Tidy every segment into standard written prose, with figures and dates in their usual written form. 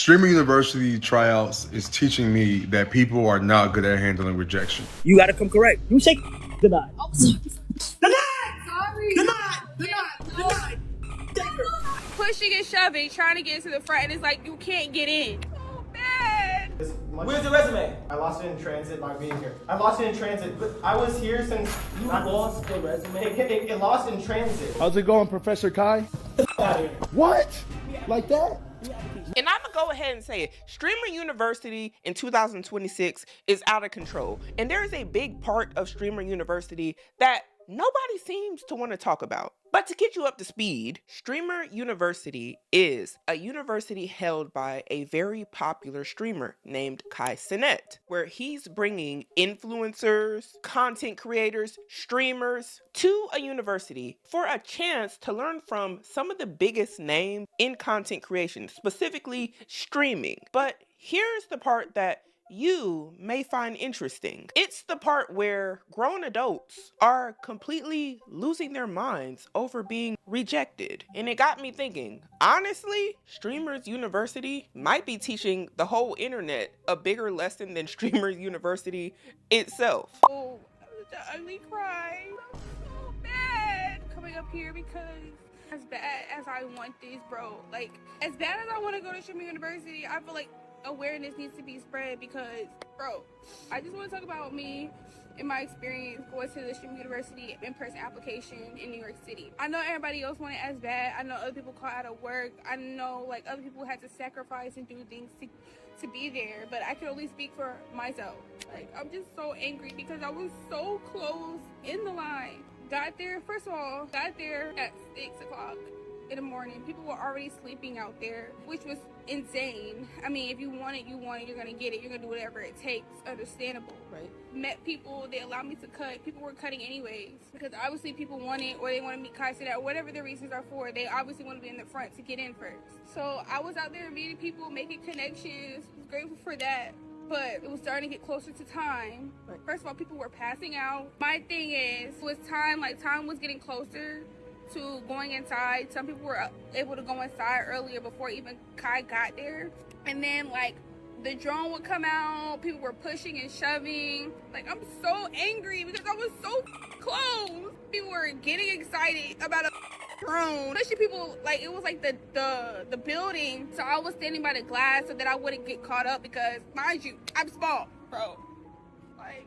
Streamer University tryouts is teaching me that people are not good at handling rejection. You gotta come correct. You shake. Denied. Oh, sorry. Denied. Sorry. Denied. Pushing and shoving, trying to get into the front, and it's like you can't get in. Oh, bad. Where's your resume? I lost it in transit by being here. I lost it in transit, but I was here since... You lost the resume? It lost in transit. How's it going, Professor Kai? What? Like that? And I'm gonna go ahead and say it. Streamer University in 2026 is out of control. And there is a big part of Streamer University that nobody seems to want to talk about. But to get you up to speed, Streamer University is a university held by a very popular streamer named Kai Cenat, where he's bringing influencers, content creators, streamers to a university for a chance to learn from some of the biggest names in content creation, specifically streaming. But here's the part that you may find interesting. It's the part where grown adults are completely losing their minds over being rejected. And it got me thinking, honestly, Streamers University might be teaching the whole internet a bigger lesson than Streamers University itself. Oh, the ugly cry. I'm so bad coming up here because as bad as I want this, bro, like as bad as I want to go to Streamer University, I feel like awareness needs to be spread because, bro, I just want to talk about me and my experience going to the Streamer University in-person application in New York City. I know everybody else wanted it as bad. I know other people called out of work. I know like other people had to sacrifice and do things to be there, but I can only speak for myself. Like, I'm just so angry because I was so close in the line. Got there at 6 o'clock in the morning. People were already sleeping out there, which was insane. I mean, if you want it, you're gonna get it. You're gonna do whatever it takes. Understandable. Right. Met people, they allowed me to cut. People were cutting anyways because obviously people want it, or they want to meet Kai Cenat, or whatever the reasons are for. They obviously want to be in the front to get in first. So I was out there meeting people, making connections. Was grateful for that. But it was starting to get closer to time. Right. First of all, people were passing out. My thing is, it was time was getting closer to going inside. Some people were able to go inside earlier before even Kai got there. And then like the drone would come out, people were pushing and shoving. Like, I'm so angry because I was so close. People were getting excited about a drone. Especially people, like, it was like the building. So I was standing by the glass so that I wouldn't get caught up because, mind you, I'm small, bro. Like,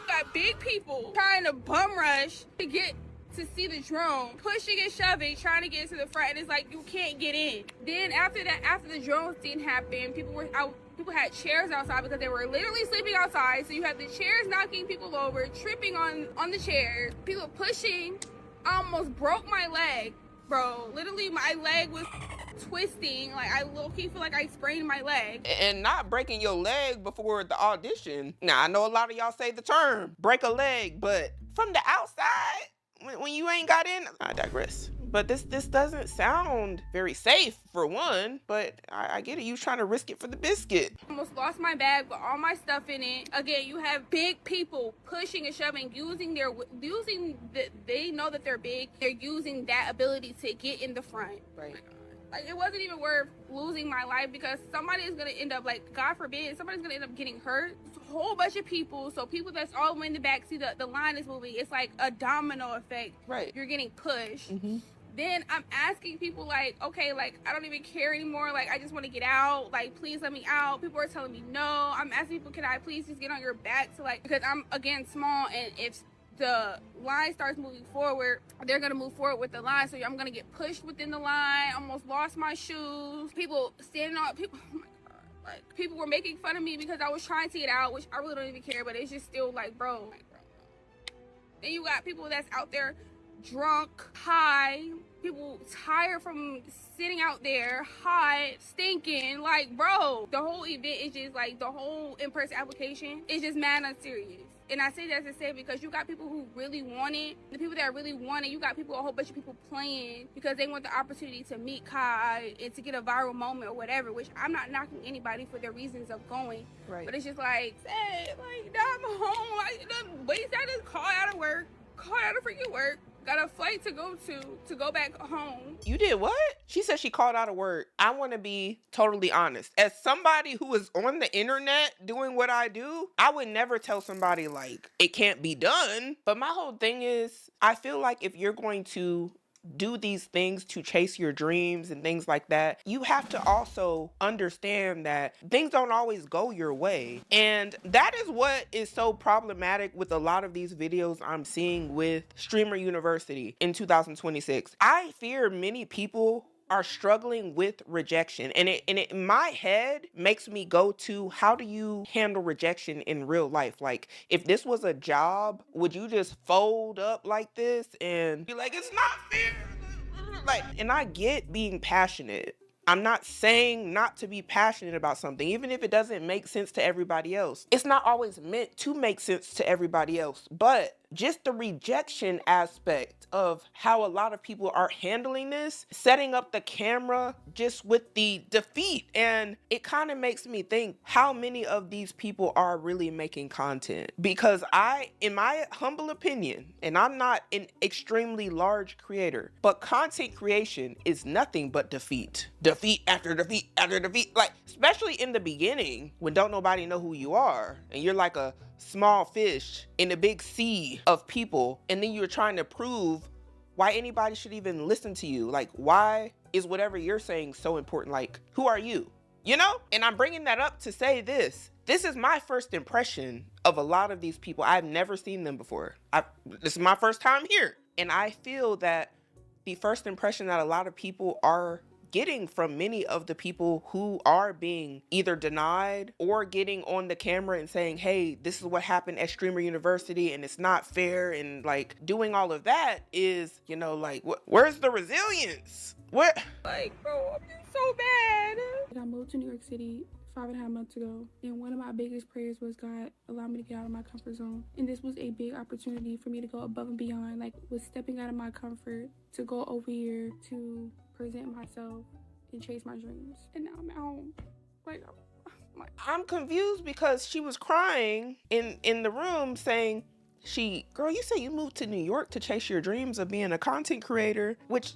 got big people trying to bum rush to get to see the drone, pushing and shoving, trying to get into the front, and it's like you can't get in. Then after the drone scene happened, people had chairs outside because they were literally sleeping outside. So you have the chairs knocking people over, tripping on the chairs, people pushing. I almost broke my leg, bro. Literally my leg was twisting. Like, I low-key feel like I sprained my leg. And not breaking your leg before the audition. Now, I know a lot of y'all say the term, break a leg, but from the outside, when you ain't got in, I digress. But this doesn't sound very safe, for one, but I get it. You trying to risk it for the biscuit. Almost lost my bag with all my stuff in it. Again, you have big people pushing and shoving, they know that they're big. They're using that ability to get in the front. Right. Like, it wasn't even worth losing my life because somebody is going to end up, like, God forbid, somebody's going to end up getting hurt. It's a whole bunch of people. So people that's all the way in the back, see the line is moving. It's like a domino effect. Right. You're getting pushed. Mm-hmm. Then I'm asking people, like, okay, like, I don't even care anymore. Like, I just want to get out. Like, please let me out. People are telling me no. I'm asking people, can I please just get on your back to, like, because I'm, again, small, and if the line starts moving forward, they're gonna move forward with the line, so I'm gonna get pushed within the line. Almost lost my shoes. People standing on people. Oh my god! Like, people were making fun of me because I was trying to get out, which I really don't even care. But it's just still like, bro. Then you got people that's out there drunk, high. People tired from sitting out there, hot, stinking. Like, bro, the whole event is just like, the whole in-person application is just mad unserious. And I say that to say because you got people who really want it. The people that really want it, you got people, a whole bunch of people playing because they want the opportunity to meet Kai and to get a viral moment or whatever, which I'm not knocking anybody for their reasons of going. Right. But it's just like, sad, like, now I'm home. I done wasted, I just called out of work, called out of freaking work, got a flight to go back home. You did what? She said she called out a word. I want to be totally honest. As somebody who is on the internet doing what I do, I would never tell somebody like it can't be done. But my whole thing is, I feel like if you're going to do these things to chase your dreams and things like that, you have to also understand that things don't always go your way. And that is what is so problematic with a lot of these videos I'm seeing with Streamer University in 2026. I fear many people are struggling with rejection, and it in my head makes me go to, how do you handle rejection in real life? Like, if this was a job, would you just fold up like this and be like, it's not fair? Like, and I get being passionate. I'm not saying not to be passionate about something, even if it doesn't make sense to everybody else. It's not always meant to make sense to everybody else, but just the rejection aspect of how a lot of people are handling this, setting up the camera just with the defeat. And it kind of makes me think how many of these people are really making content. Because in my humble opinion, and I'm not an extremely large creator, but content creation is nothing but defeat. Defeat after defeat after defeat. Like, especially in the beginning when don't nobody know who you are and you're like a small fish in a big sea of people, and then you're trying to prove why anybody should even listen to you. Like, why is whatever you're saying so important? Like, who are you? You know? And I'm bringing that up to say this is my first impression of a lot of these people. I've never seen them before. This is my first time here, and I feel that the first impression that a lot of people are getting from many of the people who are being either denied or getting on the camera and saying, hey, this is what happened at Streamer University and it's not fair, and like doing all of that is, you know, like, where's the resilience? What? Like, bro, I'm just so bad. I moved to New York City 5.5 months ago, and one of my biggest prayers was, God, allow me to get out of my comfort zone. And this was a big opportunity for me to go above and beyond, like, was stepping out of my comfort to go over here to present myself and chase my dreams. And now I'm at home. Like, I'm confused because she was crying in the room saying, girl, you say you moved to New York to chase your dreams of being a content creator, which,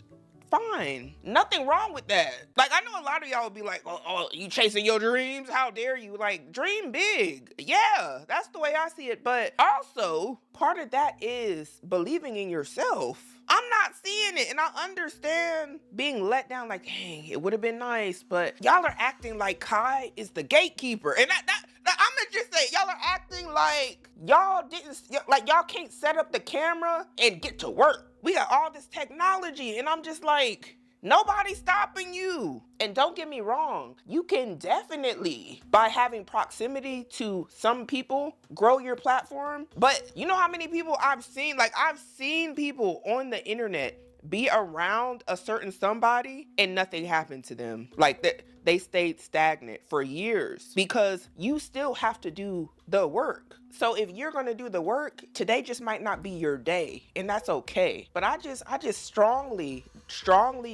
fine, nothing wrong with that. Like, I know a lot of y'all will be like, oh, you chasing your dreams? How dare you? Like, dream big. Yeah, that's the way I see it. But also, part of that is believing in yourself. I'm not seeing it, and I understand being let down, like, dang, it would have been nice, but y'all are acting like Kai is the gatekeeper. And I'm gonna just say, y'all are acting like y'all can't set up the camera and get to work. We got all this technology, and I'm just like, nobody's stopping you. And don't get me wrong, you can definitely, by having proximity to some people, grow your platform. But you know how many people I've seen? Like, I've seen people on the internet be around a certain somebody and nothing happened to them. Like, they stayed stagnant for years because you still have to do the work. So if you're gonna do the work, today just might not be your day, and that's okay. But I just strongly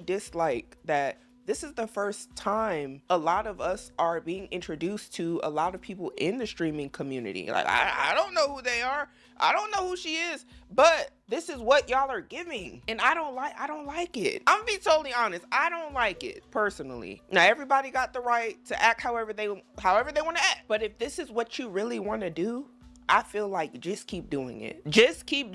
dislike that this is the first time a lot of us are being introduced to a lot of people in the streaming community. Like, I don't know who they are. I don't know who she is, but this is what y'all are giving. And I don't like it. I'm gonna be totally honest. I don't like it personally. Now, everybody got the right to act however they want to act. But if this is what you really want to do, I feel like just keep doing it. Just keep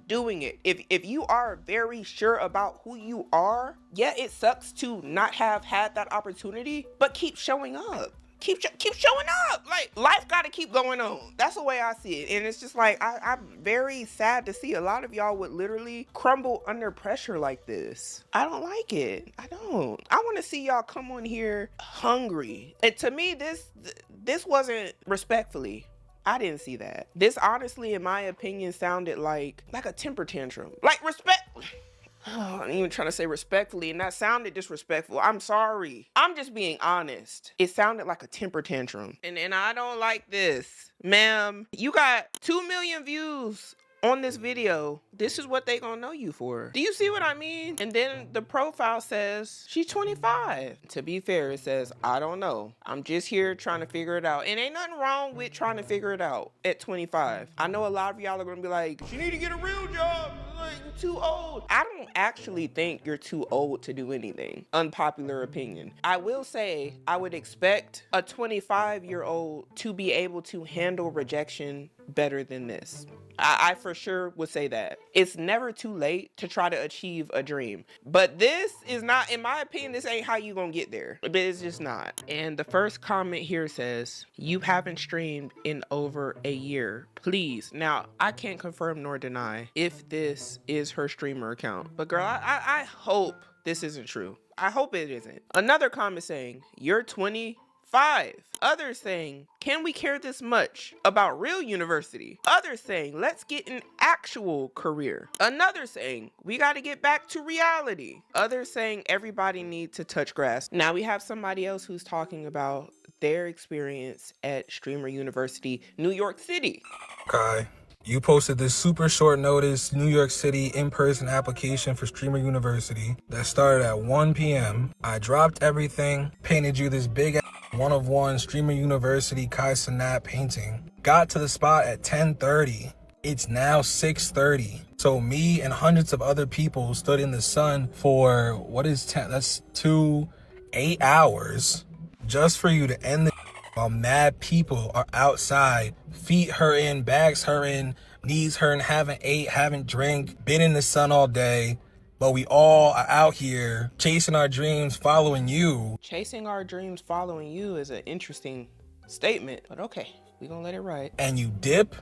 doing it. If you are very sure about who you are, yeah, it sucks to not have had that opportunity, but keep showing up. Keep showing up. Like, life got to keep going on. That's the way I see it. And it's just like, I'm very sad to see a lot of y'all would literally crumble under pressure like this. I don't like it. I don't. I want to see y'all come on here hungry. And to me, this wasn't respectfully. I didn't see that. This honestly, in my opinion, sounded like a temper tantrum. Like, respect. Oh, I'm even trying to say respectfully, and that sounded disrespectful. I'm sorry. I'm just being honest. It sounded like a temper tantrum. And I don't like this. Ma'am, you got 2 million views on this video. This is what they gonna know you for. Do you see what I mean? And then the profile says she's 25. To be fair, it says, I don't know. I'm just here trying to figure it out. And ain't nothing wrong with trying to figure it out at 25. I know a lot of y'all are gonna be like, she need to get a real job. you're too old. I don't actually think you're too old to do anything. Unpopular opinion. I will say I would expect a 25-year-old to be able to handle rejection better than this. I for sure would say that. It's never too late to try to achieve a dream. But this is not, in my opinion, this ain't how you gonna get there. But it's just not. And the first comment here says, you haven't streamed in over a year. Please. Now, I can't confirm nor deny if this is her streamer account. But girl, I hope this isn't true. I hope it isn't. Another comment saying, you're 25. Others saying, can we care this much about real university? Others saying, let's get an actual career. Another saying, we got to get back to reality. Others saying, everybody needs to touch grass. Now we have somebody else who's talking about their experience at Streamer University, New York City. Kai, you posted this super short notice New York City in-person application for Streamer University that started at 1 p.m. I dropped everything, painted you this big one-of-one Streamer University Kai Cenat painting. Got to the spot at 10:30. It's now 6:30. So me and hundreds of other people stood in the sun for, what is 10? That's 8 hours just for you to end the while mad people are outside, feet hurting, bags hurting, knees hurting, haven't ate, haven't drank, been in the sun all day. But we all are out here chasing our dreams, following you. Chasing our dreams, following you is an interesting statement, but okay, we gonna let it ride. And you dip.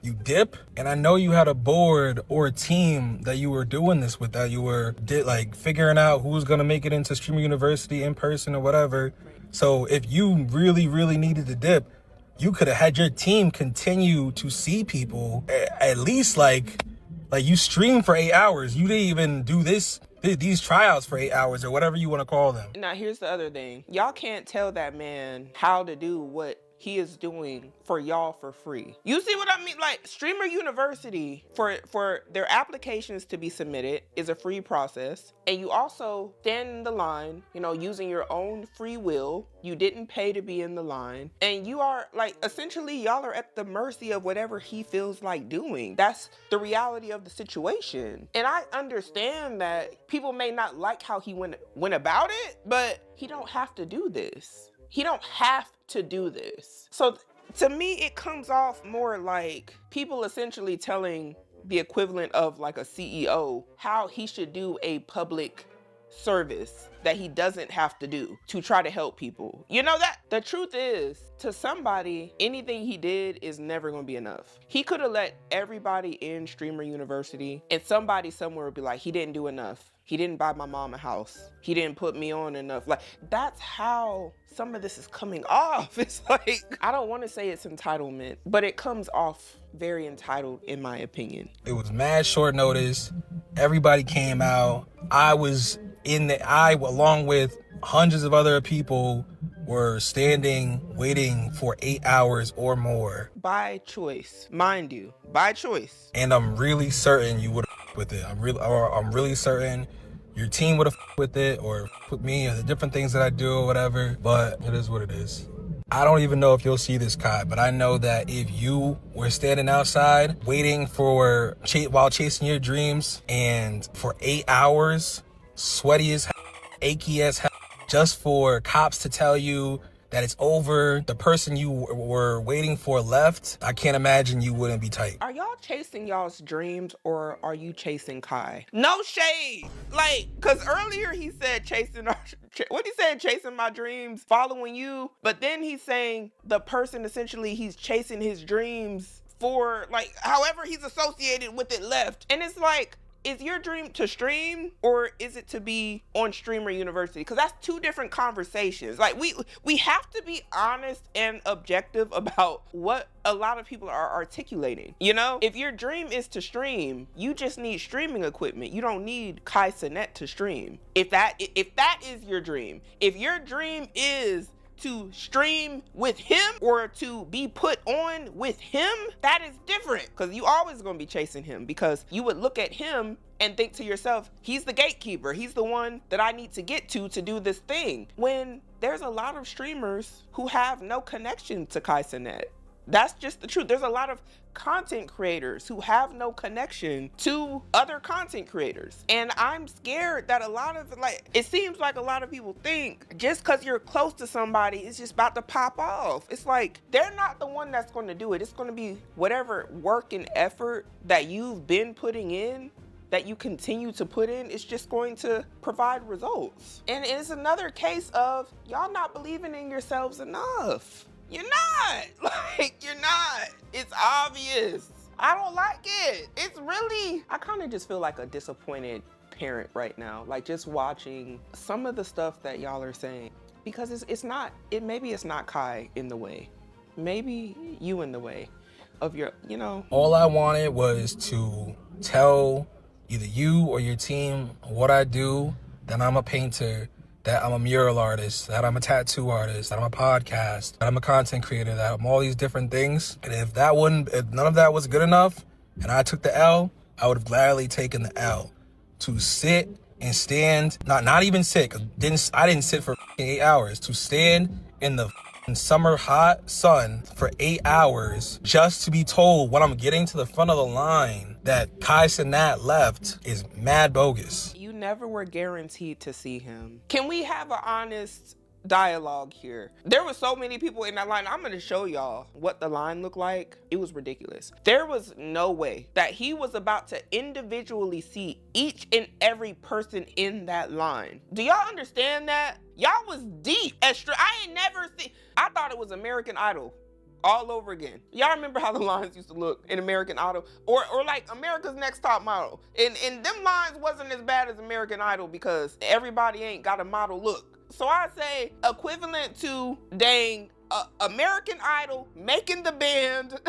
And I know you had a board or a team that you were doing this with, that you were like figuring out who's gonna make it into Streamer University in person or whatever. So if you really, really needed to dip, you could have had your team continue to see people at least like you streamed for 8 hours. You didn't even do these tryouts for 8 hours or whatever you want to call them. Now, here's the other thing. Y'all can't tell that man how to do what he is doing for y'all for free. You see what I mean? Like, Streamer University, for their applications to be submitted is a free process. And you also stand in the line, using your own free will. You didn't pay to be in the line. And you are, essentially, y'all are at the mercy of whatever he feels like doing. That's the reality of the situation. And I understand that people may not like how he went about it, but he don't have to do this. He don't have to do this. So to me, it comes off more like people essentially telling the equivalent of like a CEO how he should do a public service that he doesn't have to do to try to help people. That the truth is, to somebody, anything he did is never gonna be enough. He could have let everybody in Streamer University and somebody somewhere would be like, he didn't do enough. He didn't buy my mom a house. He didn't put me on enough. Like, that's how some of this is coming off. It's like, I don't want to say it's entitlement, but it comes off very entitled in my opinion. It was mad short notice. Everybody came out. I along with hundreds of other people, were standing, waiting for 8 hours or more. By choice, mind you, by choice. And I'm really certain you would have with it. I'm really certain your team would have with it, or with me, or the different things that I do or whatever, but it is what it is. I don't even know if you'll see this, Kai, but I know that if you were standing outside waiting while chasing your dreams, and for 8 hours, sweaty as hell, achy as hell, just for cops to tell you that it's over, the person you were waiting for left, I can't imagine you wouldn't be tight. Are y'all chasing y'all's dreams, or are you chasing Kai? No shade. Cause earlier he said chasing my dreams, following you. But then he's saying the person essentially he's chasing his dreams for, however he's associated with it left. And it's like, is your dream to stream, or is it to be on Streamer University? Because that's two different conversations. We have to be honest and objective about what a lot of people are articulating. If your dream is to stream, you just need streaming equipment. You don't need Kai Cenat to stream. If that is your dream, if your dream is to stream with him or to be put on with him, that is different, because you always gonna be chasing him, because you would look at him and think to yourself, he's the gatekeeper, he's the one that I need to get to do this thing, when there's a lot of streamers who have no connection to Kai Cenat. That's just the truth. There's a lot of content creators who have no connection to other content creators. And I'm scared that a lot of, like, it seems like a lot of people think just because you're close to somebody, it's just about to pop off. It's like, they're not the one that's going to do it. It's going to be whatever work and effort that you've been putting in, that you continue to put in, is just going to provide results. And it's another case of y'all not believing in yourselves enough. You're not. Like, you're not. It's obvious. I don't like it. It's really, I kind of just feel like a disappointed parent right now. Like, just watching some of the stuff that y'all are saying. Because it's not, maybe it's not Kai in the way. Maybe you in the way of your, you know. All I wanted was to tell either you or your team what I do, that I'm a painter, that I'm a mural artist, that I'm a tattoo artist, that I'm a podcast, that I'm a content creator, that I'm all these different things. And if none of that was good enough and I took the L, I would have gladly taken the L. To sit and stand, not even sit, I didn't sit for 8 hours, to stand in the summer hot sun for 8 hours just to be told when I'm getting to the front of the line that Kai Cenat left is mad bogus. You never were guaranteed to see him. Can we have an honest dialogue here? There were so many people in that line. I'm gonna show y'all what the line looked like. It was ridiculous. There was no way that he was about to individually see each and every person in that line. Do y'all understand that? Y'all was deep. I ain't never seen, I thought it was American Idol all over again. Y'all remember how the lines used to look in American Idol? Or like America's Next Top Model. And them lines wasn't as bad as American Idol because everybody ain't got a model look. So I say equivalent to dang American Idol, Making the Band,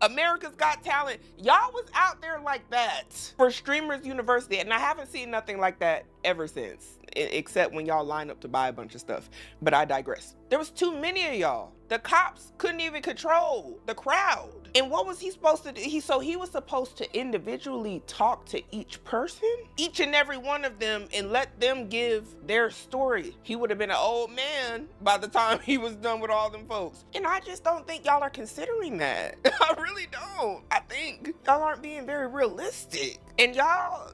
America's Got Talent. Y'all was out there like that for Streamers University, and I haven't seen nothing like that ever since, except when y'all line up to buy a bunch of stuff. But I digress. There was too many of y'all. The cops couldn't even control the crowd. And what was he supposed to do? He was supposed to individually talk to each person, each and every one of them, and let them give their story. He would have been an old man by the time he was done with all them folks. And I just don't think y'all are considering that. I really don't. I think y'all aren't being very realistic. And y'all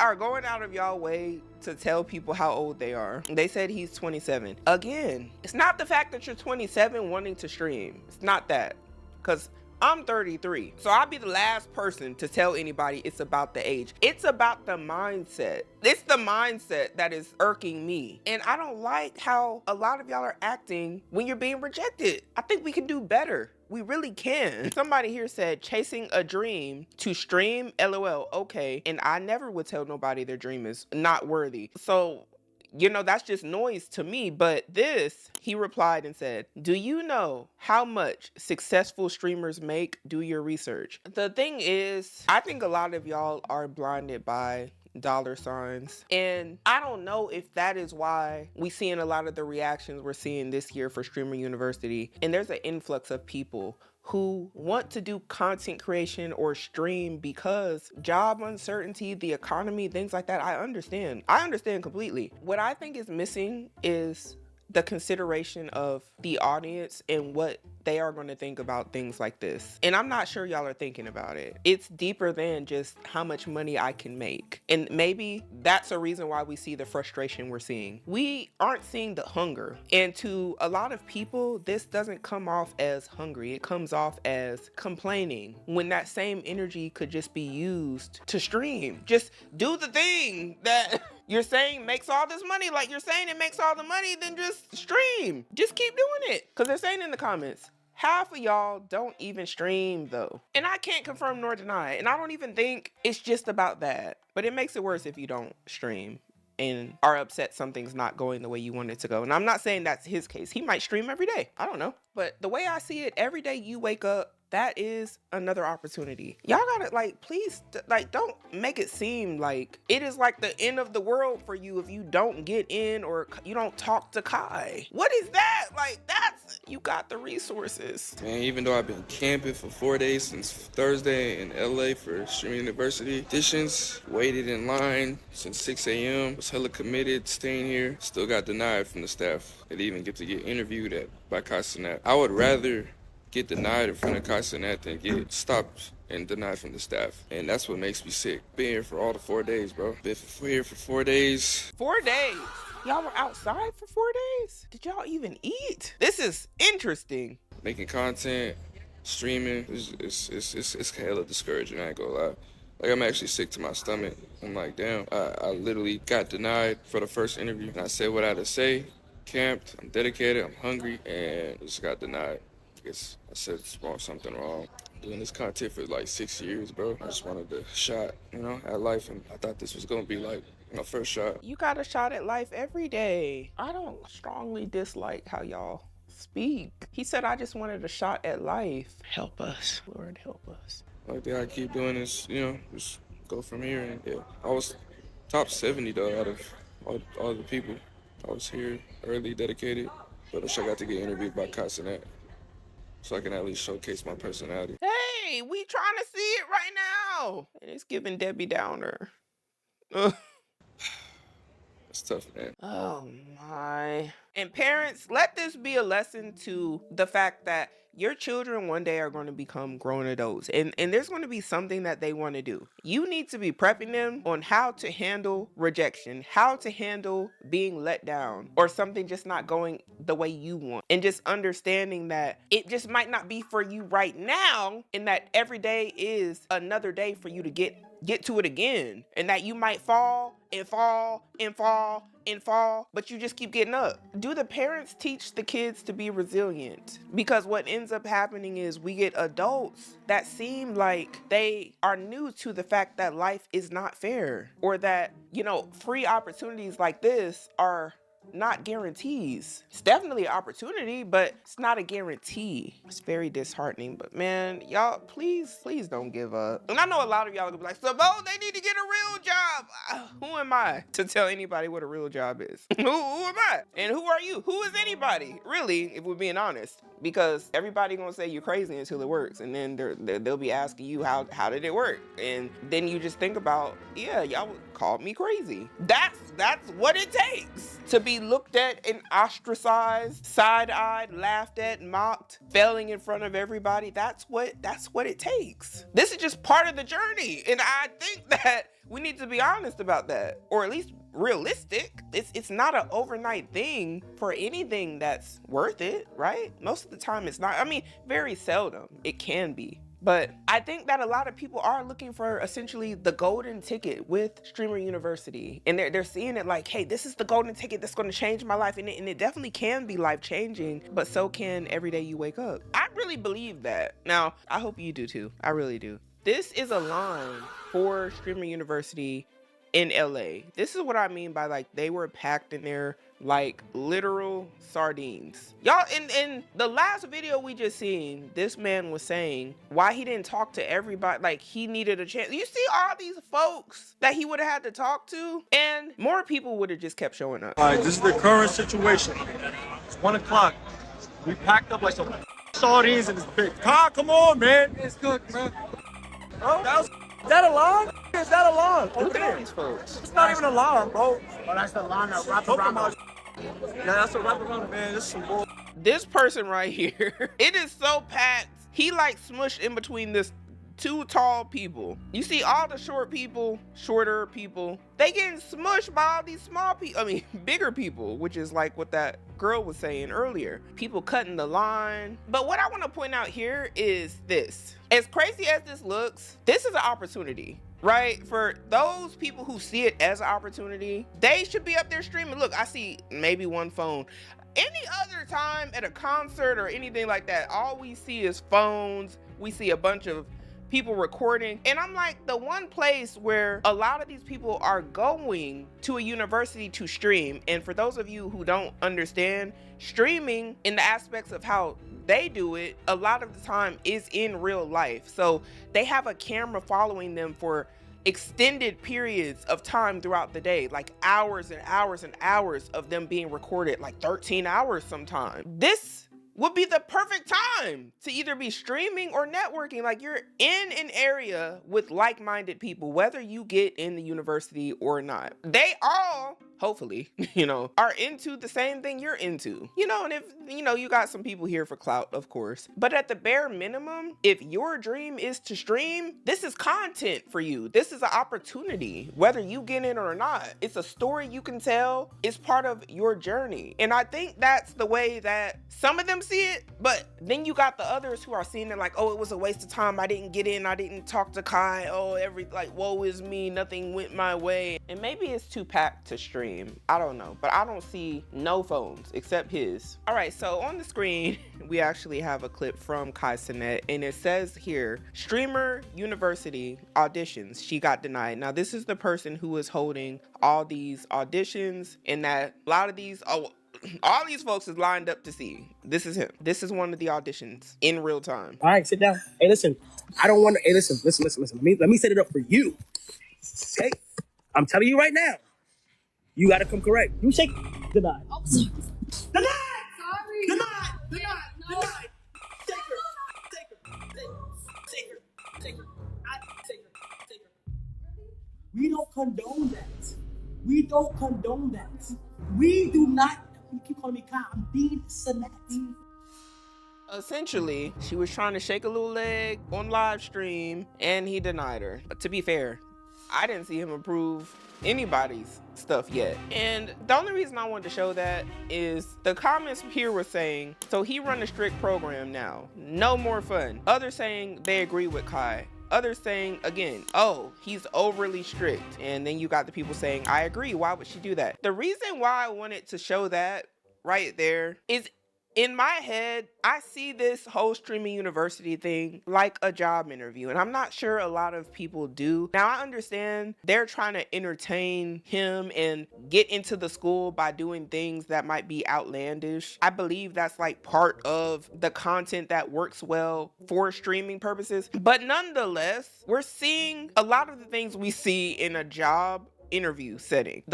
are going out of y'all way to tell people how old they are. They said he's 27. Again, it's not the fact that you're 27 wanting to stream. It's not that. Because I'm 33. So I'll be the last person to tell anybody it's about the age. It's about the mindset. It's the mindset that is irking me. And I don't like how a lot of y'all are acting when you're being rejected. I think we can do better. We really can. Somebody here said, chasing a dream to stream, LOL, okay. And I never would tell nobody their dream is not worthy. So, you know, that's just noise to me. But this, he replied and said, do you know how much successful streamers make? Do your research. The thing is, I think a lot of y'all are blinded by dollar signs. And I don't know if that is why we seeing a lot of the reactions we're seeing this year for Streamer University. And there's an influx of people who want to do content creation or stream because job uncertainty, the economy, things like that. I understand completely. What I think is missing is the consideration of the audience and what they are going to think about things like this. And I'm not sure y'all are thinking about it. It's deeper than just how much money I can make. And maybe that's a reason why we see the frustration we're seeing. We aren't seeing the hunger. And to a lot of people, this doesn't come off as hungry. It comes off as complaining when that same energy could just be used to stream. Just do the thing that you're saying makes all this money. Like you're saying it makes all the money, then just stream. Just keep doing it. Because they're saying in the comments, half of y'all don't even stream though. And I can't confirm nor deny. And I don't even think it's just about that. But it makes it worse if you don't stream and are upset something's not going the way you want it to go. And I'm not saying that's his case. He might stream every day. I don't know. But the way I see it, every day you wake up, that is another opportunity. Y'all gotta, like, please, like, don't make it seem like it is like the end of the world for you if you don't get in or you don't talk to Kai. What is that? Like, that's, you got the resources. Man, even though I've been camping for 4 days since Thursday in LA for Streamer University auditions, waited in line since 6 a.m., was hella committed, staying here, still got denied from the staff. Didn't even get to get interviewed by Kai Cenat. I would rather get denied in front of Kai Cenat than get stopped and denied from the staff. And that's what makes me sick. Been here for all the 4 days, bro. Been here for 4 days. 4 days? Y'all were outside for 4 days? Did y'all even eat? This is interesting. Making content, streaming, it's hella discouraging, I ain't gonna lie. Like, I'm actually sick to my stomach. I'm like, damn, I literally got denied for the first interview. And I said what I had to say, camped, I'm dedicated, I'm hungry, and just got denied. I guess I said something wrong. Doing this content for like 6 years, bro. I just wanted a shot, you know, at life, and I thought this was gonna be like my first shot. You got a shot at life every day. I don't strongly dislike how y'all speak. He said, I just wanted a shot at life. Help us, Lord, help us. Like, thing I keep doing is, you know, just go from here. And yeah, I was top 70 though out of all the people. I was here early, dedicated, but I wish I got to get interviewed by Kai Cenat, so I can at least showcase my personality. Hey, we trying to see it right now. And it's giving Debbie Downer. Ugh. It's tough, man. Oh my. And parents, let this be a lesson to the fact that your children one day are going to become grown adults, and there's going to be something that they want to do. You need to be prepping them on how to handle rejection, how to handle being let down, or something just not going the way you want. And just understanding that it just might not be for you right now, and that every day is another day for you to get to it again, and that you might fall and fall and fall and fall, but you just keep getting up. Do the parents teach the kids to be resilient? Because what ends up happening is we get adults that seem like they are new to the fact that life is not fair, or that, you know, free opportunities like this are not guarantees. It's definitely an opportunity, but it's not a guarantee. It's very disheartening. But man, y'all, please don't give up. And I know a lot of y'all are gonna be like, Symone, they need to get a real job. Who am I to tell anybody what a real job is? Who am I? And who are you? Who is anybody? Really, if we're being honest. Because everybody gonna say you're crazy until it works, and then they'll be asking you how did it work, and then you just think about, yeah, y'all called me crazy. That's what it takes to be looked at and ostracized, side-eyed, laughed at, mocked, failing in front of everybody. That's what it takes. This is just part of the journey, and I think that we need to be honest about that, or at least realistic. It's not an overnight thing for anything that's worth it, right? Most of the time it's not. I mean, very seldom it can be. But I think that a lot of people are looking for essentially the golden ticket with Streamer University. And they're seeing it like, hey, this is the golden ticket that's going to change my life. And it definitely can be life-changing, but so can every day you wake up. I really believe that. Now, I hope you do too. I really do. This is a line for Streamer University in LA. This is what I mean by, like, they were packed in there like literal sardines. Y'all, in the last video we just seen, this man was saying why he didn't talk to everybody, like he needed a chance. You see all these folks that he would have had to talk to, and more people would have just kept showing up. All right, this is the current situation. It's 1 o'clock. We packed up like some sardines in this big car. Come on, man. It's good, man. Oh, is that a line? Is that a line? Look at all these folks. It's not even a line, bro. Oh, that's the line that wraps around the... Yeah, that's a wraparound, man. This is some bull. This person right here, it is so packed. He like smushed in between this two tall people. You see all the shorter people, they getting smushed by all these small people, I mean, bigger people, which is like what that girl was saying earlier. People cutting the line. But what I want to point out here is this. As crazy as this looks, this is an opportunity, right? For those people who see it as an opportunity, they should be up there streaming. Look, I see maybe one phone. Any other time at a concert or anything like that, all we see is phones. We see a bunch of people recording. And I'm like, the one place where a lot of these people are going to a university to stream, and for those of you who don't understand, streaming in the aspects of how they do it, a lot of the time is in real life. So they have a camera following them for extended periods of time throughout the day, like hours and hours and hours of them being recorded, like 13 hours sometimes. This would be the perfect time to either be streaming or networking. Like, you're in an area with like-minded people, whether you get in the university or not. They all, hopefully, are into the same thing you're into. And if, you got some people here for clout, of course. But at the bare minimum, if your dream is to stream, this is content for you. This is an opportunity, whether you get in or not. It's a story you can tell. It's part of your journey. And I think that's the way that some of them see it. But then you got the others who are seeing it like, oh, it was a waste of time. I didn't get in. I didn't talk to Kai. Oh, woe is me. Nothing went my way. And maybe it's too packed to stream. I don't know. But I don't see no phones except his. All right, so on the screen, we actually have a clip from Kai Cenat, and it says here, Streamer University auditions, she got denied. Now, this is the person who is holding all these auditions, and that a lot of these, all these folks is lined up to see. This is him. This is one of the auditions in real time. All right, sit down. Hey, listen, I don't want to, hey, listen. Let me set it up for you. Okay? I'm telling you right now, you got to come correct. You shake, denied. Oh, sorry. Denied! Sorry. Denied! No. Denied! Take her. We don't condone that. We do not. You keep calling me Kai. I'm being Cenat. Essentially, she was trying to shake a little leg on live stream, and he denied her. To be fair, I didn't see him approve anybody's stuff yet. And the only reason I wanted to show that is the comments here were saying, so he run a strict program now. No more fun. Others saying they agree with Kai. Others saying, again, oh, he's overly strict. And then you got the people saying, I agree. Why would she do that? The reason why I wanted to show that right there is, in my head, I see this whole streaming university thing like a job interview, and I'm not sure a lot of people do. Now, I understand they're trying to entertain him and get into the school by doing things that might be outlandish. I believe that's like part of the content that works well for streaming purposes. But nonetheless, we're seeing a lot of the things we see in a job interview setting.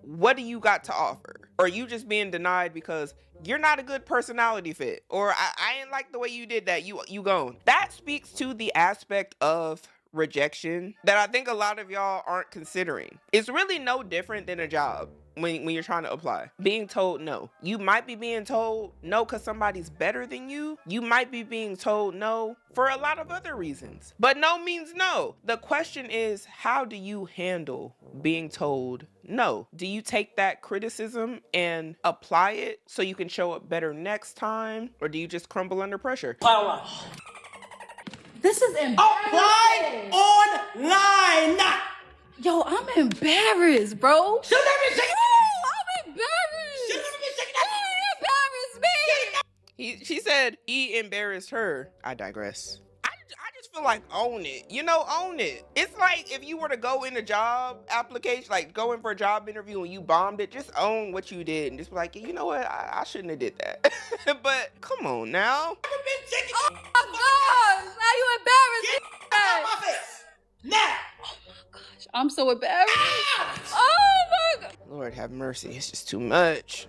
What do you got to offer? Or you just being denied because you're not a good personality fit, or I ain't like the way you did that, you gone. That speaks to the aspect of rejection that I think a lot of y'all aren't considering. It's really no different than a job when you're trying to apply. Being told no. You might be being told no because somebody's better than you. You might be being told no for a lot of other reasons. But no means no. The question is, how do you handle being told no? Do you take that criticism and apply it so you can show up better next time? Or do you just crumble under pressure? This is embarrassing. Apply online! Yo, I'm embarrassed, bro. Should never be shaking. I'm embarrassed. Should never be shaking. He embarrassed me. She said he embarrassed her. I digress. I just feel like own it. Own it. It's like if you were to go in a job application, like go in for a job interview and you bombed it, just own what you did and just be like, you know what? I shouldn't have did that. But come on now. Oh my gosh, now you embarrassed me. Get out my face. Now. Gosh, I'm so embarrassed. Oh my God. Lord have mercy. It's just too much.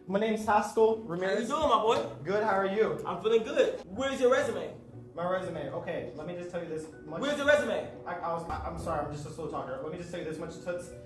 My name's Haskell Ramirez. How you doing, my boy? Good, how are you? I'm feeling good. Where's your resume? My resume, okay, let me just tell you this much. Where's your resume? I'm sorry, I'm just a slow talker. Let me just tell you this much.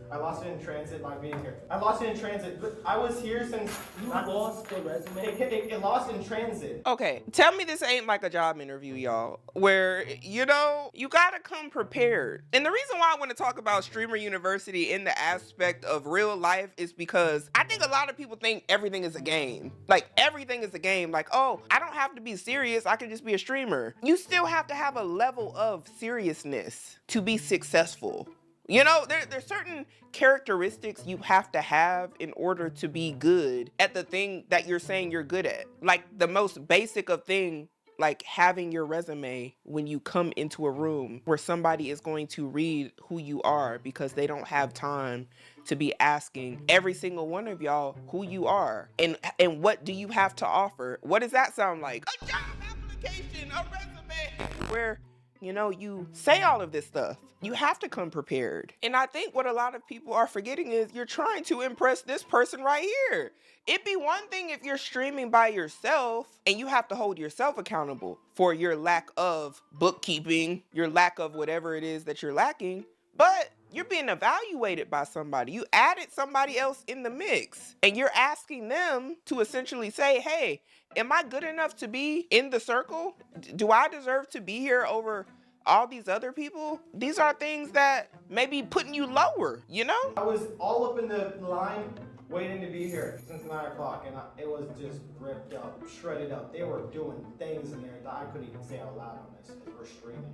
I lost it in transit by being here. I lost it in transit, but I was here since... You lost the resume? It lost in transit. Okay, tell me this ain't like a job interview, y'all, where, you gotta come prepared. And the reason why I want to talk about Streamer University in the aspect of real life is because I think a lot of people think everything is a game. Like, everything is a game. Like, oh, I don't have to be serious. I can just be a streamer. You still have to have a level of seriousness to be successful. There's certain characteristics you have to have in order to be good at the thing that you're saying you're good at. Like the most basic of thing, like having your resume when you come into a room where somebody is going to read who you are because they don't have time to be asking every single one of y'all who you are and what do you have to offer. What does that sound like? A job application, a resume, where you know, you say all of this stuff. You have to come prepared. And I think what a lot of people are forgetting is you're trying to impress this person right here. It'd be one thing if you're streaming by yourself and you have to hold yourself accountable for your lack of bookkeeping, your lack of whatever it is that you're lacking, but you're being evaluated by somebody. You added somebody else in the mix and you're asking them to essentially say, hey, am I good enough to be in the circle? Do I deserve to be here over all these other people? These are things that may be putting you lower, you know? I was all up in the line waiting to be here since 9 o'clock, and it was just ripped up, shredded up. They were doing things in there that I couldn't even say out loud on this because we're streaming.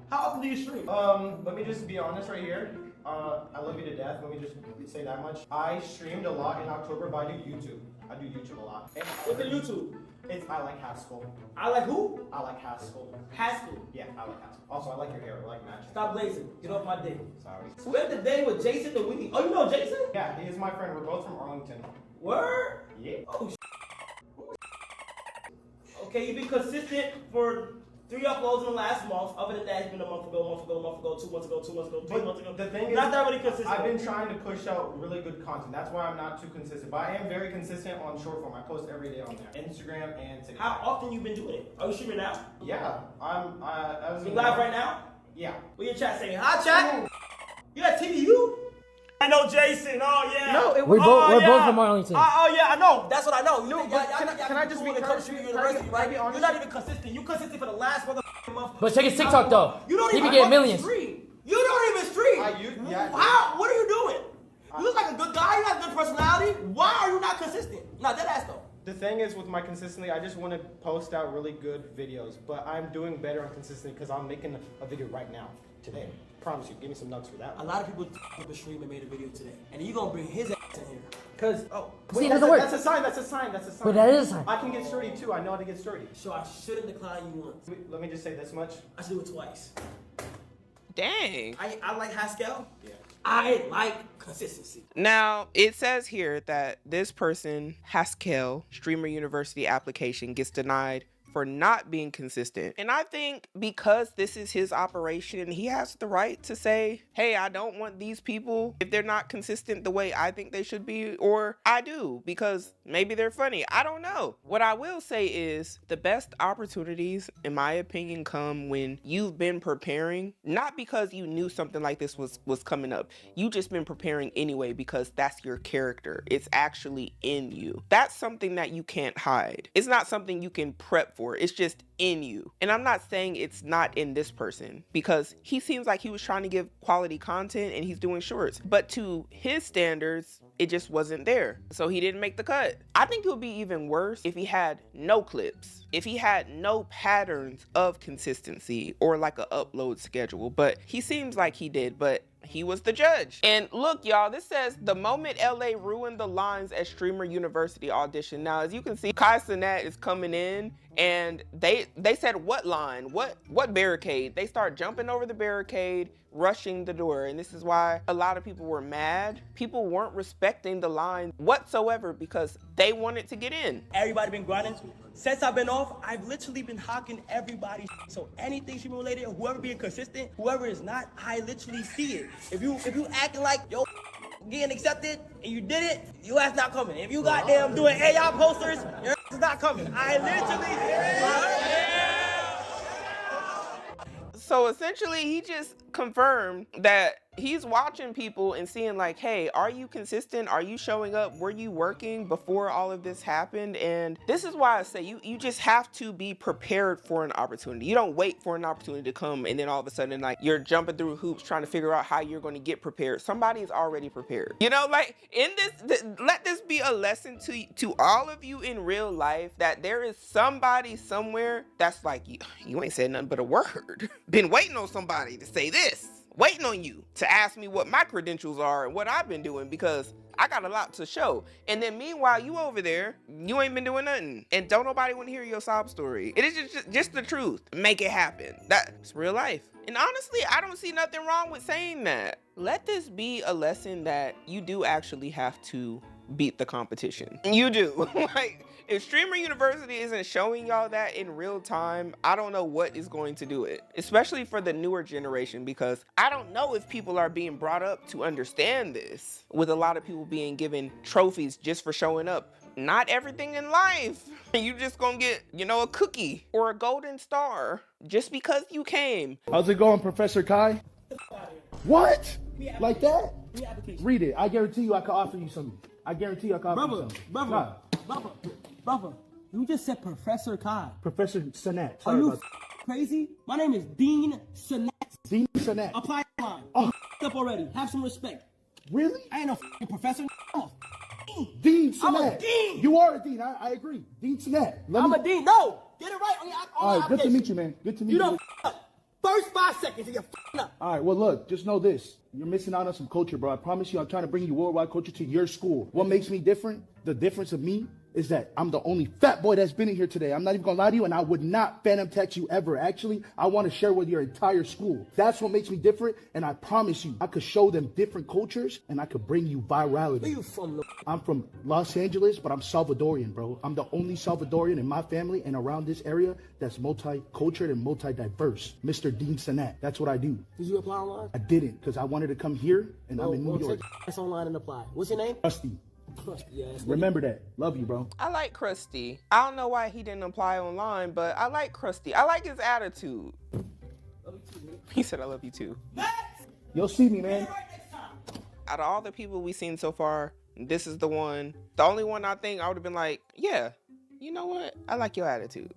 How often do you stream? Let me just be honest right here. I love you to death. Let me just say that much. I streamed a lot in October, but I do YouTube. I do YouTube a lot. What's the YouTube? I like Haskell. I like who? I like Haskell. Haskell. Yeah, I like Haskell. Also, I like your hair. I like matching. Stop blazing. Get off my dick. Sorry. Spend the day with Jason the Weenie. Oh, you know Jason? Yeah, he is my friend. We're both from Arlington. Word? Yeah. Oh, okay, you've been consistent for 3 uploads in the last month. Other than that, it's been a month ago, 2 months ago, 3 months ago. The thing is, not that really consistent. I've been trying to push out really good content. That's why I'm not too consistent. But I am very consistent on short form. I post every day on there, Instagram and TikTok. How often you been doing it? Are you streaming now? Yeah, I was. You live right now? Yeah. What your chat saying? Hi, chat. You at TDU? I know Jason. Oh yeah. No, We're both from Arlington. Oh yeah, I know. That's what I know. No, but can I just be honest? University, right? You're not even consistent. You consistent for the last month. But check his TikTok though. You don't He even be getting millions. stream. You don't even stream. How? What are you doing? You look like a good guy. You have a good personality. Why are you not consistent? Not that ass though. The thing is with my consistency, I just want to post out really good videos, but I'm doing better on consistency because I'm making a video right now, today. Promise you, give me some nugs for that. A lot of people took a stream and made a video today, and you gonna bring his ass in here. Cause See, it doesn't work. That's a sign. That's a sign. That's a sign. But that is a sign. I can get sturdy too. I know how to get sturdy. So I shouldn't decline you once. Let me just say this much. I should do it twice. Dang. I like Haskell. Yeah. I like consistency. Now, it says here that this person, Haskell, Streamer University application gets denied for not being consistent. And I think because this is his operation, he has the right to say, hey, I don't want these people if they're not consistent the way I think they should be, or I do because maybe they're funny. I don't know. What I will say is the best opportunities, in my opinion, come when you've been preparing, not because you knew something like this was coming up. You just been preparing anyway because that's your character. It's actually in you. That's something that you can't hide. It's not something you can prep for. It's just in you. And I'm not saying it's not in this person because he seems like he was trying to give quality content and he's doing shorts, but to his standards, it just wasn't there. So he didn't make the cut. I think it would be even worse if he had no clips, if he had no patterns of consistency or like an upload schedule, but he seems like he did, but he was the judge. And look, y'all, this says the moment LA ruined the lines at Streamer University audition. Now, as you can see, Kai Cenat is coming in and they said what line, what barricade? They start jumping over the barricade, rushing the door. And this is why a lot of people were mad. People weren't respecting the line whatsoever because they wanted to get in. Everybody been grinding. Since I've been off, I've literally been hawking everybody. So anything streaming related, whoever being consistent, whoever is not, I literally see it. If you acting like yo getting accepted and you did it, your ass not coming. If you goddamn doing AI posters, your ass is not coming. I literally. So essentially, he just confirmed that he's watching people and seeing like, hey, are you consistent? Are you showing up? Were you working before all of this happened? And this is why I say you just have to be prepared for an opportunity. You don't wait for an opportunity to come and then all of a sudden like you're jumping through hoops trying to figure out how you're going to get prepared. Somebody's already prepared. You know, like in this, let this be a lesson to all of you in real life that there is somebody somewhere that's like, you ain't said nothing but a word. Been waiting on somebody to say this. Waiting on you to ask me what my credentials are and what I've been doing because I got a lot to show. And then meanwhile, you over there, you ain't been doing nothing. And don't nobody want to hear your sob story. It is just the truth. Make it happen. That's real life. And honestly, I don't see nothing wrong with saying that. Let this be a lesson that you do actually have to beat the competition. You do. Like, if Streamer University isn't showing y'all that in real time, I don't know what is going to do it, especially for the newer generation, because I don't know if people are being brought up to understand this, with a lot of people being given trophies just for showing up. Not everything in life, you just gonna get, you know, a cookie or a golden star just because you came. How's it going, Professor Kai? What? Like that? Read it. I guarantee you I can offer you something. I guarantee you I can offer you something. Brother, you just said Professor Kai. Professor Cenat. Are you crazy? My name is Dean Cenat. Dean Cenat. Apply line. Oh. Up already. Have some respect. Really? I ain't no professor. I'm a Dean Cenat. I'm a dean. You are a dean. I agree. Dean Cenat. I'm a dean. No, get it right. All right, good to meet you, man. Good to meet you. You don't up. First 5 seconds and you're up. All right, well, look, just know this. You're missing out on some culture, bro. I promise you, I'm trying to bring you worldwide culture to your school. What makes me different, the difference of me, is that I'm the only fat boy that's been in here today. I'm not even gonna lie to you, and I would not phantom text you ever. Actually, I want to share with your entire school. That's what makes me different, and I promise you, I could show them different cultures, and I could bring you virality. Where you from? I'm from Los Angeles, but I'm Salvadorian, bro. I'm the only Salvadorian in my family and around this area that's multicultural and multi-diverse. Mr. Dean Cenat, that's what I do. Did you apply online? I didn't, because I wanted to come here, and I'm in New York. That's online and apply. What's your name? Krusty. Yeah, remember that. Love you, bro. I like Krusty. I don't know why he didn't apply online, but I like Krusty. I like his attitude. Love you too, man. He said, I love you too. You'll see me, man. Out of all the people we've seen so far, this is the one. The only one I think I would have been like, yeah, you know what? I like your attitude.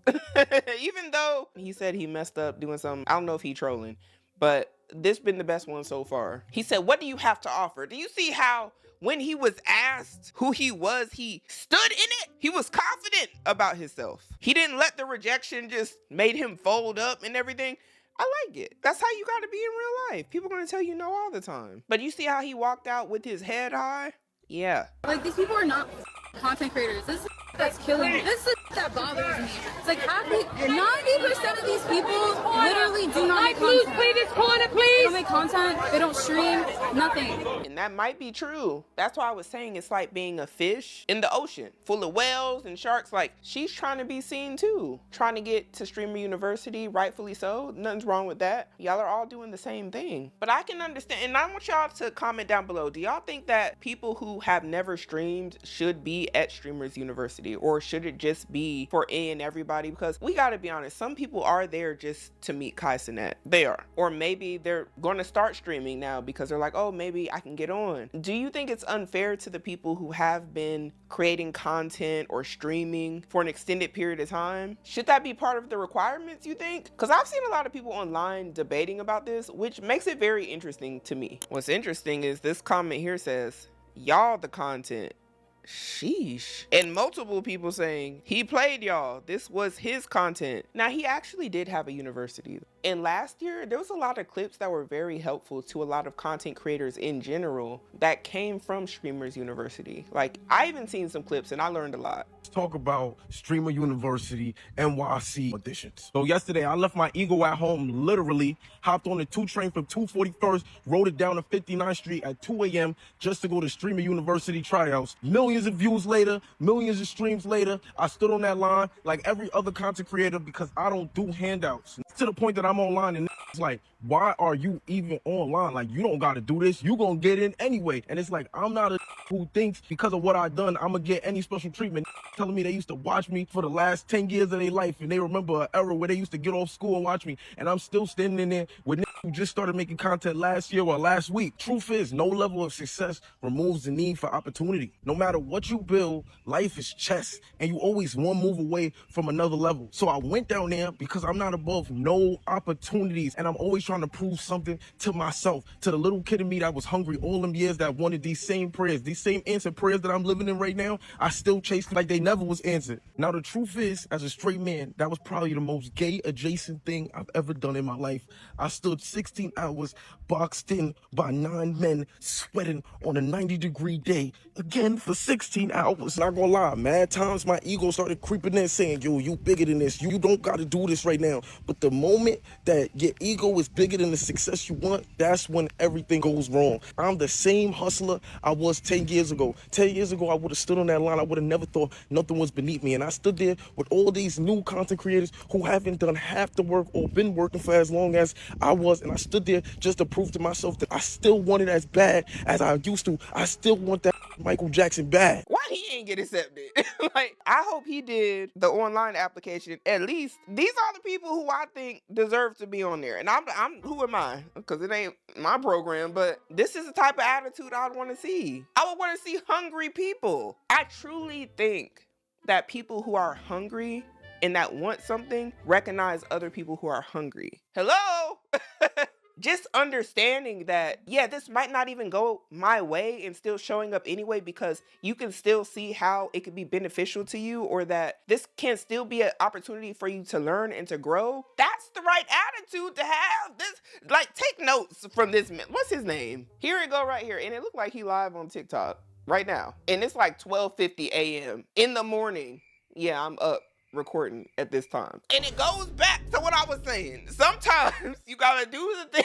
Even though he said he messed up doing something. I don't know if he trolling, but this been the best one so far. He said, what do you have to offer? Do you see how when he was asked who he was, he stood in it? He was confident about himself. He didn't let the rejection just made him fold up and everything. I like it. That's how you gotta be in real life. People are gonna tell you no all the time. But you see how he walked out with his head high? Yeah. Like, these people are not content creators. This is that's killing me. This is that bothers me. It's like 90% of these people literally do not make content. Please, this corner, please. They don't make content. They don't stream. Nothing. And that might be true. That's why I was saying it's like being a fish in the ocean, full of whales and sharks. Like, she's trying to be seen too. Trying to get to Streamer University, rightfully so. Nothing's wrong with that. Y'all are all doing the same thing. But I can understand, and I want y'all to comment down below. Do y'all think that people who have never streamed should be at Streamers University? Or should it just be for any and everybody? Because we gotta be honest, some people are there just to meet Kai Cenat. They are. Or maybe they're gonna start streaming now because they're like, oh, maybe I can get on. Do you think it's unfair to the people who have been creating content or streaming for an extended period of time? Should that be part of the requirements, you think? Because I've seen a lot of people online debating about this, which makes it very interesting to me. What's interesting is this comment here says, y'all the content. Sheesh. And multiple people saying he played y'all. This was his content. Now, he actually did have a university. And last year, there was a lot of clips that were very helpful to a lot of content creators in general that came from Streamers University. Like, I even seen some clips and I learned a lot. Let's talk about Streamer University NYC auditions. So yesterday, I left my ego at home, literally hopped on the 2 train from 241st, rode it down to 59th Street at 2 a.m. just to go to Streamer University tryouts. Millions of views later, millions of streams later, I stood on that line like every other content creator because I don't do handouts. To the point that I'm online and it's like, why are you even online? Like, you don't got to do this. You gonna get in anyway. And it's like, I'm not a who thinks because of what I done, I'm gonna get any special treatment. Telling me they used to watch me for the last 10 years of their life and they remember an era where they used to get off school and watch me. And I'm still standing in there with who just started making content last year or last week. Truth is, no level of success removes the need for opportunity. No matter what you build, life is chess and you always one move away from another level. So I went down there because I'm not above no opportunities and I'm always trying to prove something to myself, to the little kid in me that was hungry all them years that wanted these same prayers, these same answered prayers that I'm living in right now. I still chase like they never was answered. Now the truth is, as a straight man, that was probably the most gay adjacent thing I've ever done in my life. I stood 16 hours boxed in by 9 men sweating on a 90-degree day, again for 16 hours. Not gonna lie, mad times my ego started creeping in saying, yo, you bigger than this. You don't gotta do this right now. But the moment that your ego is bigger than the success you want, that's when everything goes wrong. I'm the same hustler I was 10 years ago. 10 years ago, I would have stood on that line. I would have never thought nothing was beneath me. And I stood there with all these new content creators who haven't done half the work or been working for as long as I was. And I stood there just to prove to myself that I still want it as bad as I used to. I still want that Michael Jackson bad. Why he ain't get accepted? Like, I hope he did the online application. At least these are the people who I think deserve to be on there. And I'm who am I? Because it ain't my program, but this is the type of attitude I would want to see. I would want to see hungry people. I truly think that people who are hungry and that want something recognize other people who are hungry. Hello? Just understanding that, yeah, this might not even go my way and still showing up anyway because you can still see how it could be beneficial to you, or that this can still be an opportunity for you to learn and to grow. That's the right attitude to have. This, like, take notes from this man. What's his name? Here it go right here. And it looked like he live on TikTok right now. And it's like 12:50 a.m. in the morning. Yeah, I'm up recording at this time. And it goes back to what I was saying. Sometimes you gotta do the thing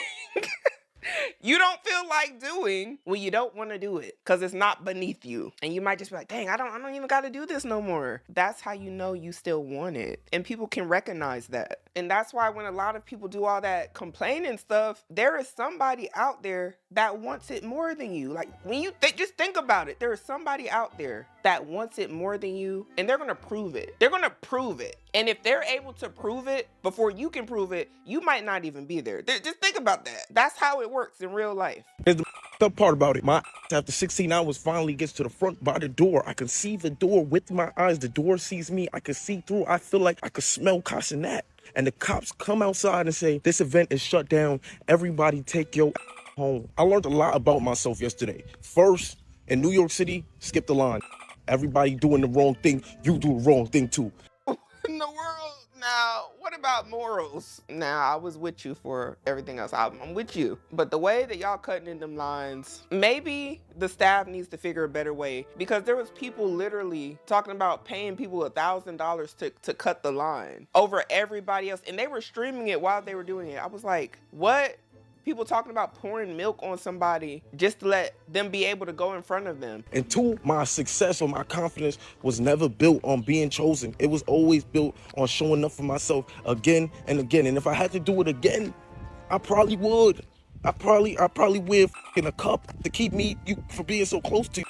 you don't feel like doing when you don't want to do it because it's not beneath you. And you might just be like, dang, I don't even got to do this no more. That's how you know you still want it. And people can recognize that. And that's why when a lot of people do all that complaining stuff, there is somebody out there that wants it more than you. Like, when you just think about it, there is somebody out there that wants it more than you, and they're going to prove it. They're going to prove it. And if they're able to prove it before you can prove it, you might not even be there. Just think about that. That's how it works in real life. Here's the part about it. My after 16 hours finally gets to the front by the door. I can see the door with my eyes. The door sees me. I can see through. I feel like I could smell Kai Cenat. And the cops come outside and say, this event is shut down. Everybody take your home. I learned a lot about myself yesterday. First, in New York City, skip the line. Everybody doing the wrong thing. You do the wrong thing too. In the world now, what about morals? Now, I was with you for everything else. I'm with you. But the way that y'all cutting in them lines, maybe the staff needs to figure a better way, because there was people literally talking about paying people $1,000 to cut the line over everybody else. And they were streaming it while they were doing it. I was like, what? People talking about pouring milk on somebody just to let them be able to go in front of them. And two, my success or my confidence was never built on being chosen. It was always built on showing up for myself again and again. And if I had to do it again, I probably would. I probably wear in a cup to keep me from being so close to you.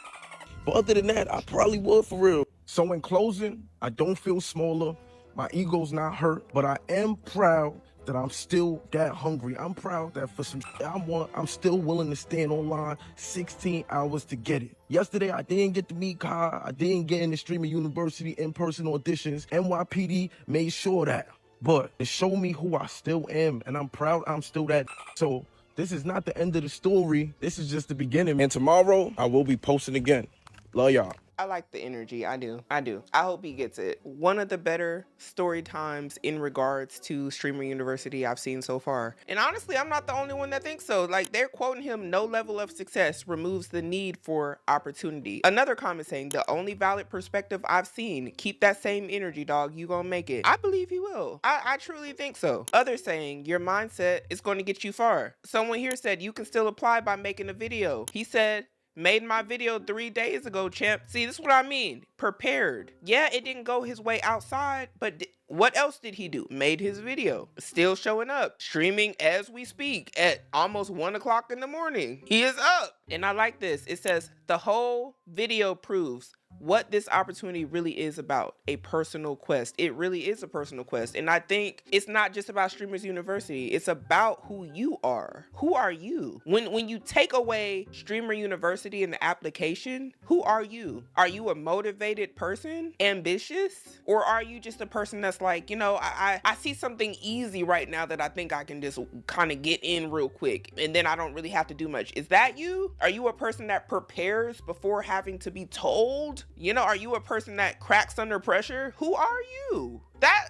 But other than that, I probably would for real. So in closing, I don't feel smaller. My ego's not hurt, but I am proud that I'm still that hungry. I'm proud that for some shit I want, I'm still willing to stand online 16 hours to get it. Yesterday, I didn't get to meet Kai. I didn't get into Streamer University in-person auditions. NYPD made sure that. But it showed me who I still am, and I'm proud I'm still that. So this is not the end of the story. This is just the beginning. And tomorrow, I will be posting again. Love y'all. I like the energy. I do. I hope he gets it. One of the better story times in regards to Streamer University I've seen so far. And honestly, I'm not the only one that thinks so. Like, they're quoting him, no level of success removes the need for opportunity. Another comment saying, the only valid perspective I've seen, keep that same energy, dog. You gonna make it. I believe he will. I truly think so. Others saying, your mindset is going to get you far. Someone here said, you can still apply by making a video. He said, made my video 3 days ago, champ. See, this is what I mean. Prepared. Yeah, it didn't go his way outside, but what else did he do? Made his video. Still showing up. Streaming as we speak at almost 1 o'clock in the morning. He is up. And I like this. It says, the whole video proves what this opportunity really is about, a personal quest. It really is a personal quest. And I think it's not just about Streamers University. It's about who you are. Who are you? When you take away Streamer University in the application, who are you? Are you a motivated person? Ambitious? Or are you just a person that's like, you know, I see something easy right now that I think I can just kind of get in real quick, and then I don't really have to do much. Is that you? Are you a person that prepares before having to be told? You know, are you a person that cracks under pressure? Who are you? That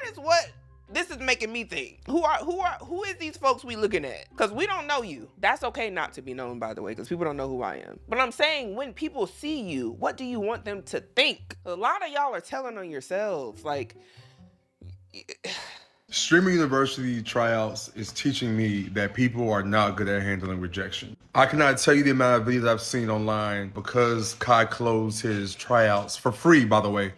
is what This is making me think. Who is these folks we looking at? Because we don't know you. That's okay not to be known, by the way, because people don't know who I am. But I'm saying, when people see you, what do you want them to think? A lot of y'all are telling on yourselves. Like, Streamer University tryouts is teaching me that people are not good at handling rejection. I cannot tell you the amount of videos I've seen online because Kai closed his tryouts for free, by the way.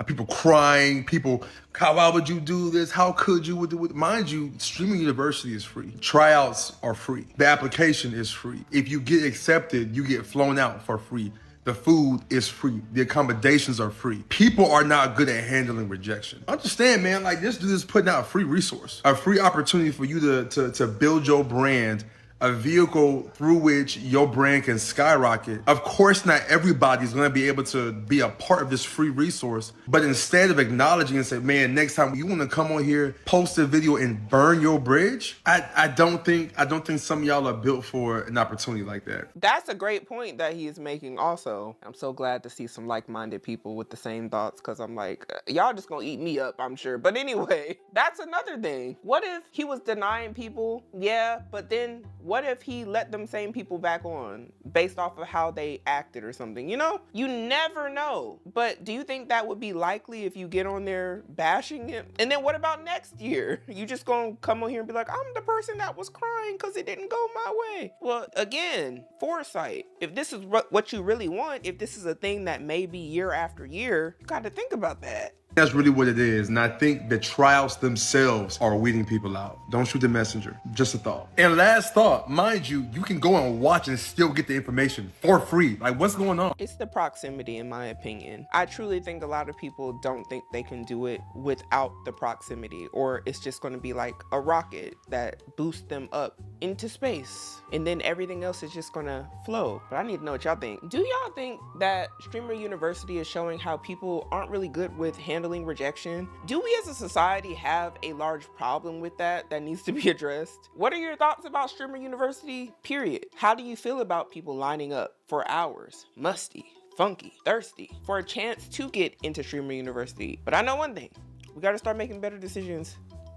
People crying, Kai, why would you do this? How could you? Mind you, Streamer University is free. Tryouts are free. The application is free. If you get accepted, you get flown out for free. The food is free. The accommodations are free. People are not good at handling rejection. Understand, man, like this dude is putting out a free resource, a free opportunity for you to build your brand, a vehicle through which your brand can skyrocket. Of course, not everybody is going to be able to be a part of this free resource, but instead of acknowledging and say, man, next time you want to come on here, post a video and burn your bridge, I don't think some of y'all are built for an opportunity like that. that's a great point that he is making also. I'm so glad to see some like-minded people with the same thoughts, because I'm like, y'all just gonna eat me up, I'm sure. But anyway, that's another thing. What if he was denying people? Yeah, but then what if he let them same people back on based off of how they acted or something? You know, you never know. But do you think that would be likely if you get on there bashing him? And then what about next year? You just gonna come on here and be like, I'm the person that was crying because it didn't go my way. Well, again, foresight. If this is what you really want, if this is a thing that may be year after year, you got to think about that. That's really what it is. And I think the tryouts themselves are weeding people out. Don't shoot the messenger. Just a thought. And last thought, mind you, you can go and watch and still get the information for free. Like, what's going on? It's the proximity, in my opinion. I truly think a lot of people don't think they can do it without the proximity, or it's just going to be like a rocket that boosts them up into space, and then everything else is just going to flow. But I need to know what y'all think. Do y'all think that Streamer University is showing how people aren't really good with handling rejection? Do we as a society have a large problem with that needs to be addressed? What are your thoughts about Streamer University, period? How do you feel about people lining up for hours, musty, funky, thirsty, for a chance to get into Streamer University? But I know one thing, we got to start making better decisions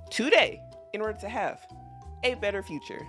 today in order to have a better future.